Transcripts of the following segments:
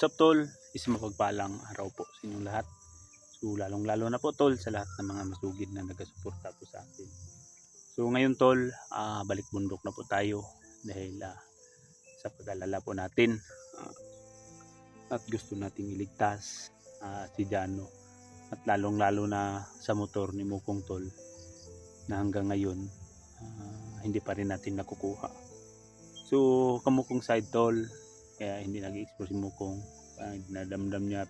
What's up tol? Isang mapagpalang araw po sa inyong lahat. So lalong lalo na po tol sa lahat ng mga masugid na nagasuporta po sa atin. So ngayon tol, balik bundok na po tayo dahil sa pag-alala po natin at gusto nating iligtas si Jano at lalong lalo na sa motor ni Mukong tol na hanggang ngayon hindi pa rin natin nakukuha. So kamukong side tol, kaya hindi nag-explore si Mukong, dinadamdam niya,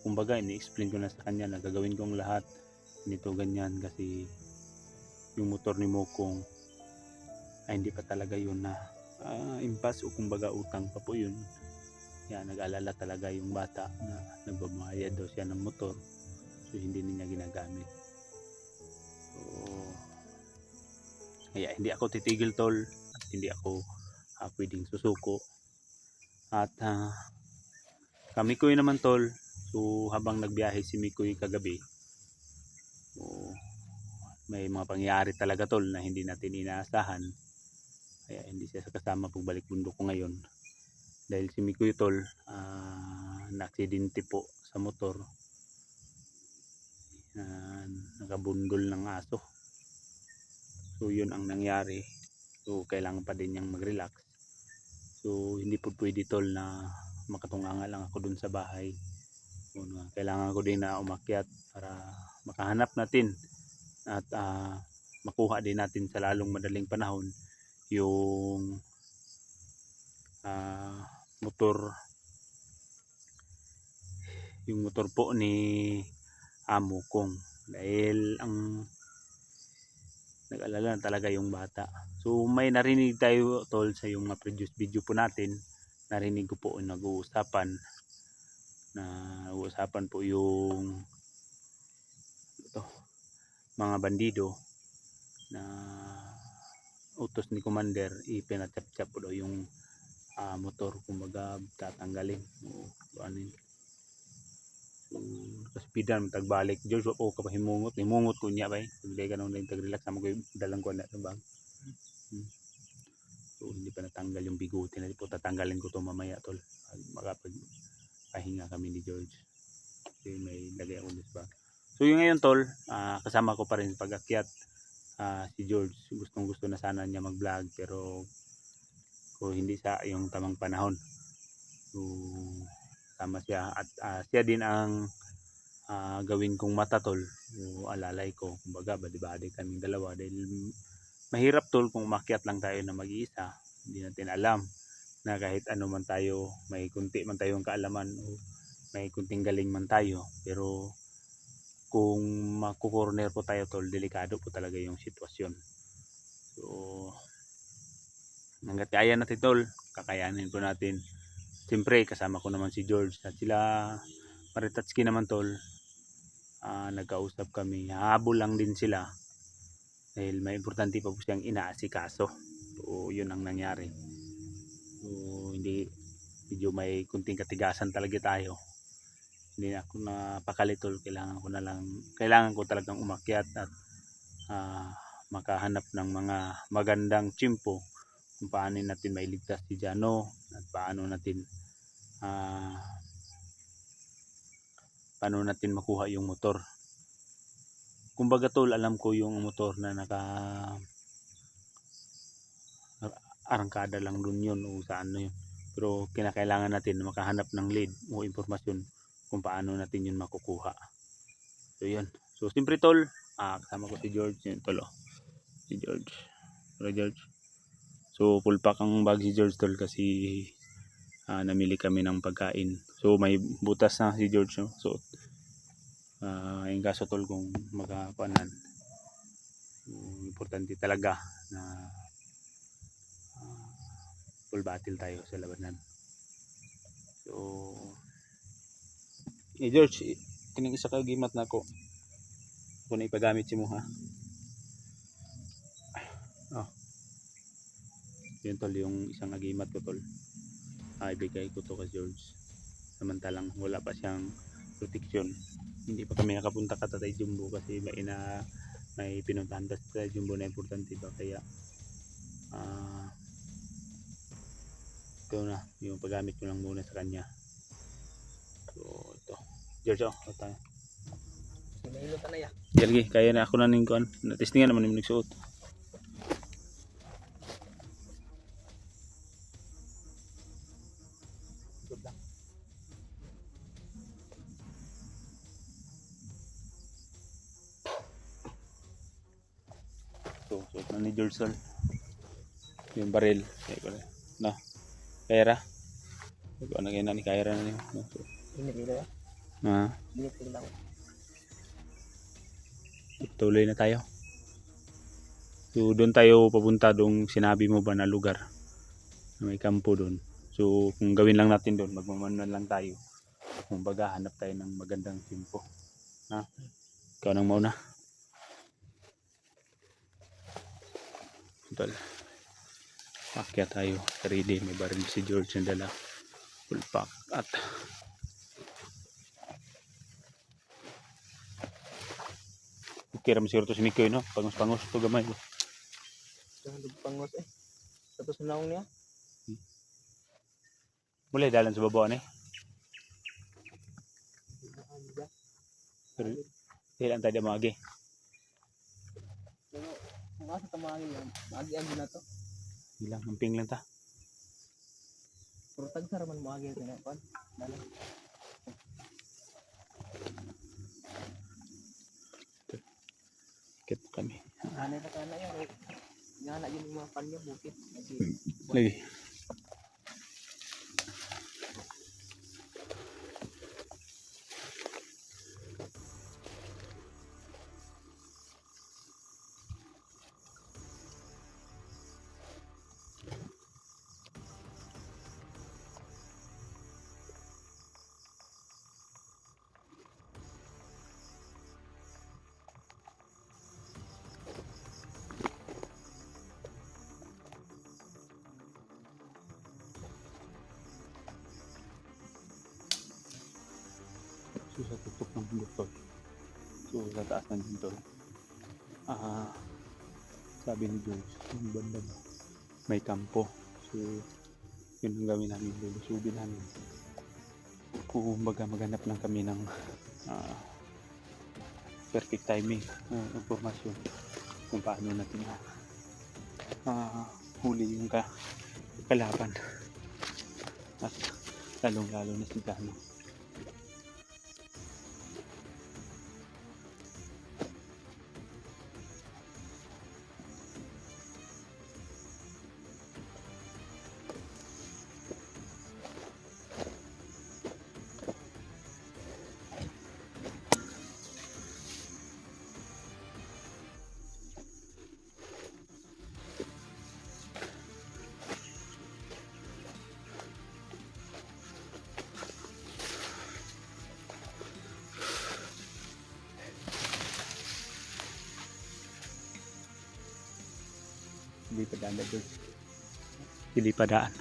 kumbaga ini-explain ko na sa kanya na gagawin kong lahat nito ganyan kasi yung motor ni Mukong ay hindi pa talaga yun na impas o kumbaga utang pa po yun. Kaya nag-alala talaga yung bata na nagbabayad daw siya ng motor, so hindi niya ginagamit. So kaya hindi ako titigil tol at hindi ako pwedeng susuko. At kami ko naman tol, so habang nagbiyahe si Mikoy kagabi, so may mga pangyayari talaga tol na hindi natin inaasahan, kaya hindi siya kasama pagbalik bundok ko ngayon dahil si Mikoy tol na-aksidente po sa motor, nakabundol ng aso. So yun ang nangyari, so kailangan pa din niyang mag-relax. So hindi po pwede tol na makatunganga lang ako dun sa bahay. So, kailangan ko din na umakyat para makahanap natin at makuha din natin sa lalong madaling panahon yung motor po ni Mukong, dahil ang nag-alala na talaga yung bata. So may narinig tayo tol sa yung mga previous video po natin, narinig ko po nag-uusapan po yung mga bandido na utos ni Commander, ipinatap-tap po daw yung motor, kumbaga tatanggalin o anin. Kaspidan tagbalik George o kapahimungot ko niya bay pagday ganun lang tag-relax na mo dalang ko na bang. So hindi pa natanggal yung bigote na po, tatanggalin ko to mamaya tol, makapagpahinga kami ni George kasi may lagay ako sa bag. So yung ngayon tol, kasama ko pa rin pag-akyat si George. Gustong gusto na sana niya mag-vlog pero kung hindi sa yung tamang panahon, so tama siya at siya din ang gawin kong mata tol, o alalay ko, kumbaga badi-badi kaming dalawa dahil mahirap tol kung umakyat lang tayo na mag-iisa. Hindi natin alam na kahit ano man tayo, may kunti man tayong kaalaman o may kunting galing man tayo, pero kung makukorner po tayo tol, delikado po talaga yung sitwasyon. So hanggat kaya natin tol, kakayanin po natin. Siyempre kasama ko naman si George at sila Maritatski naman tol, nagkausap kami, habol lang din sila dahil may importante pa po siyang inaasikaso. So yun ang nangyari. So hindi, medyo may kunting katigasan talaga tayo. Hindi na ako napakali tol, kailangan ko talagang umakyat at makahanap ng mga magandang tsimpo kung paano natin mailigtas si Jano at paano natin makuha yung motor. Kumbaga tol, alam ko yung motor na naka arangkada lang dun yun o saan yun, pero kinakailangan natin makahanap ng lead o impormasyon kung paano natin yun makukuha. So yun, so siyempre tol, kasama ko si George yun tol, si George. Pero George, so full pack ang bag si George tol kasi namili kami ng pagkain. So may butas na si George, no? So yung kaso tol kung magkapanan, importante talaga na full battle tayo sa labanan. So George, kining isa ka gimat na ako kung ipagamit si mo ha. Yun tol, yung isang agimat ko tol, ibigay ko to kay George samantalang wala pa siyang protection. Hindi pa kami nakapunta ka Tatay Jumbo kasi may pinuntahan sa Tatay Jumbo na importante pa, kaya ito na yung paggamit ko lang muna sa kanya. So ito George, ito tayo. Sinahilo ka na ya. Lagi kaya na ako na ning kuan. Na-testingan naman yung nagsuot. Good lang. So suot na ni George Sol. Yung baril. Kaya ko na. Kaira. Ikaw na kayo na ni Kaira na niyo. No? So, Hinihilo ya. Binit lang. tuloy na tayo. So doon tayo papunta doon sinabi mo ba na lugar na may kampo doon. So kung gawin lang natin doon, magmamanual lang tayo. Kung baga hanap tayo ng magandang timpo. Ha? Ikaw nang mauna. Tol. Pakyat tayo. Ready, may baril si George na dala. Full pack at kira siguro to si Mikoy, no? Pangos-pangos to gamay. Jangan pangos eh. Tapos naong niya. Mulai dalan sa baba ni. Pero ilan tayo magi. Pero kung asa tamangin yan, maagi-agi na to. Ilang amping lang ta. Pero tagsara man maagi ito na pan. Dalan. Kit kami. Anay na kana yan. Nga na yung mga kanya bukit. Lagi. So sa tutok ng bundok to. So sa taas ng dito. Sabi ni George, yung banda ba? May kampo. So yun ang gawin namin, lulusubin namin. Kung baga maghanap lang kami ng perfect timing, informasyon kung paano natin huli yung kalaban at lalong lalo na si Gano. Hindi pa daan na George. Hindi pa daan.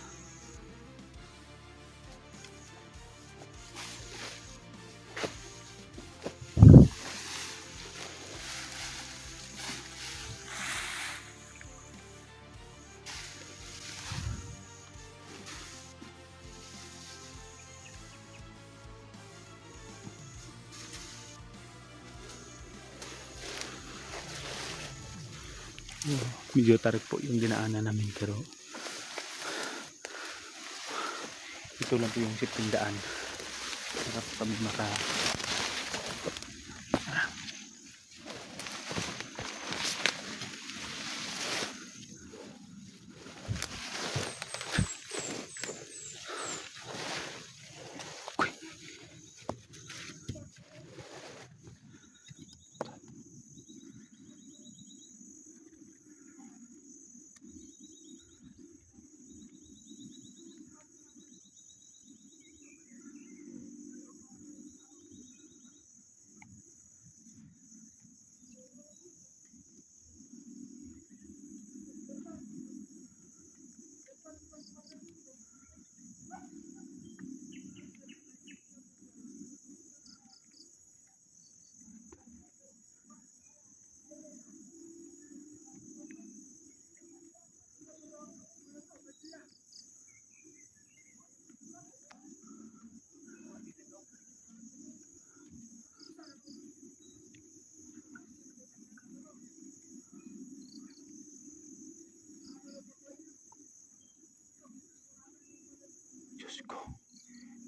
Medyo tarik po yung dinaanan namin pero ito lang po yung sitting daan para po kami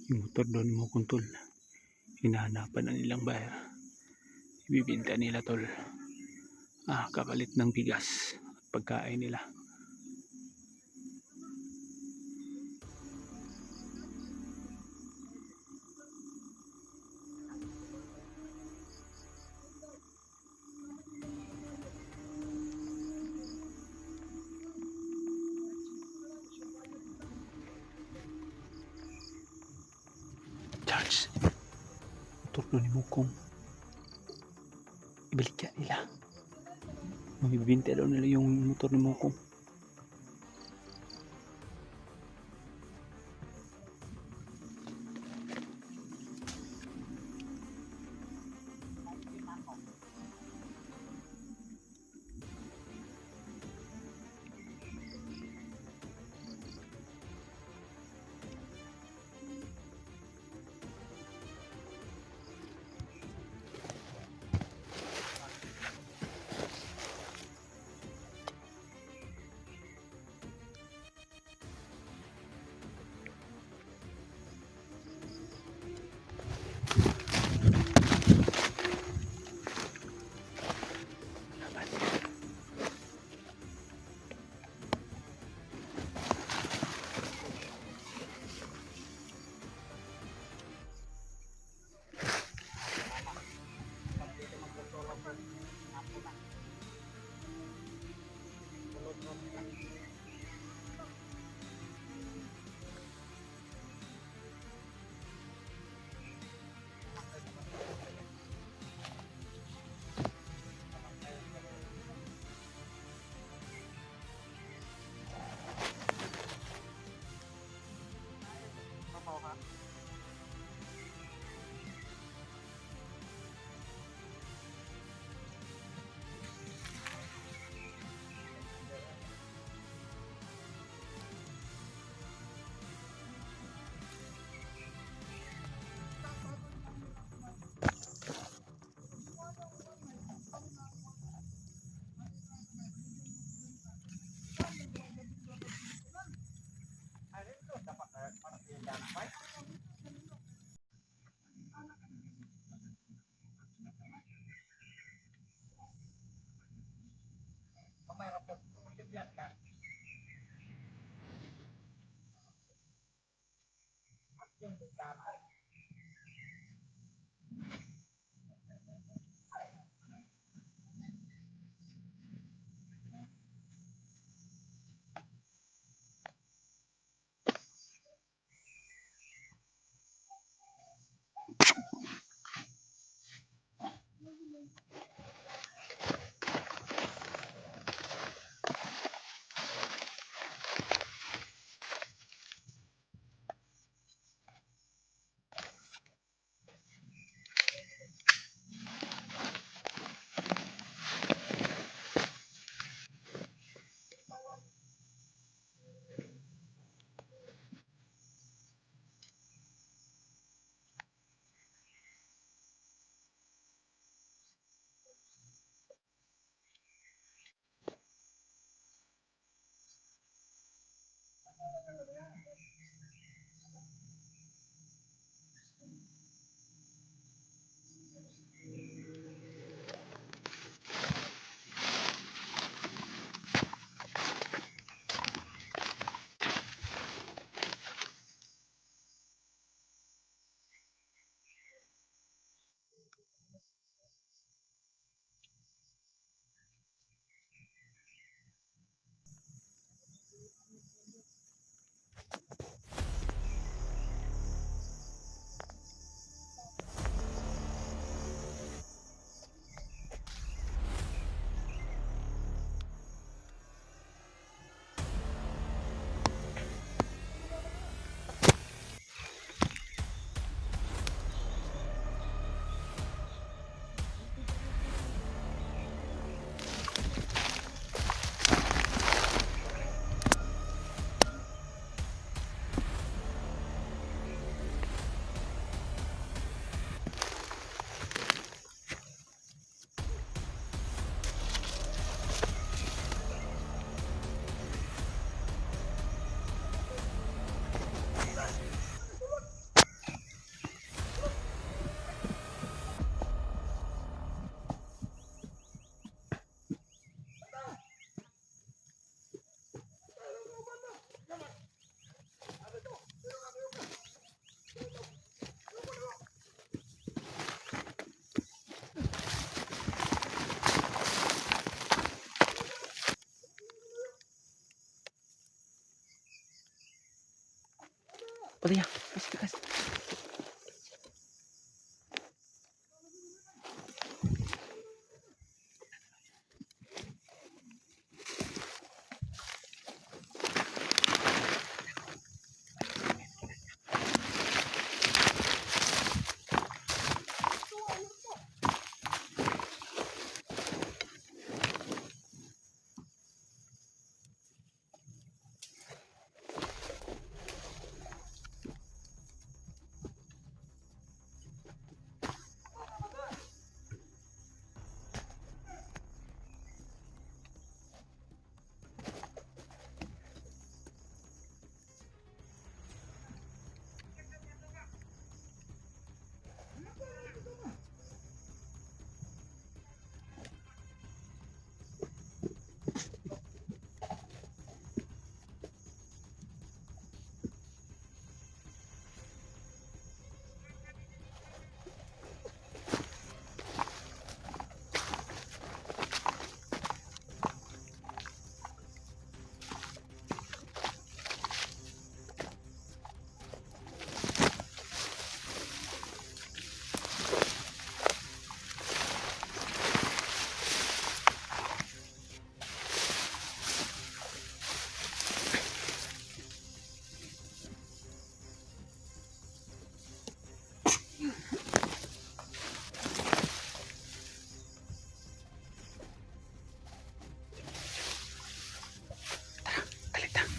Yung motor doon mo kung tol. Hinahanapan na nilang buyer. Ibibinta nila tol. Kapalit ng bigas at pagkain nila. Charge. Motor doon ni Mukong. Ibalik yan nila. Mabibinta daw nila yung motor ni Mukong. Pati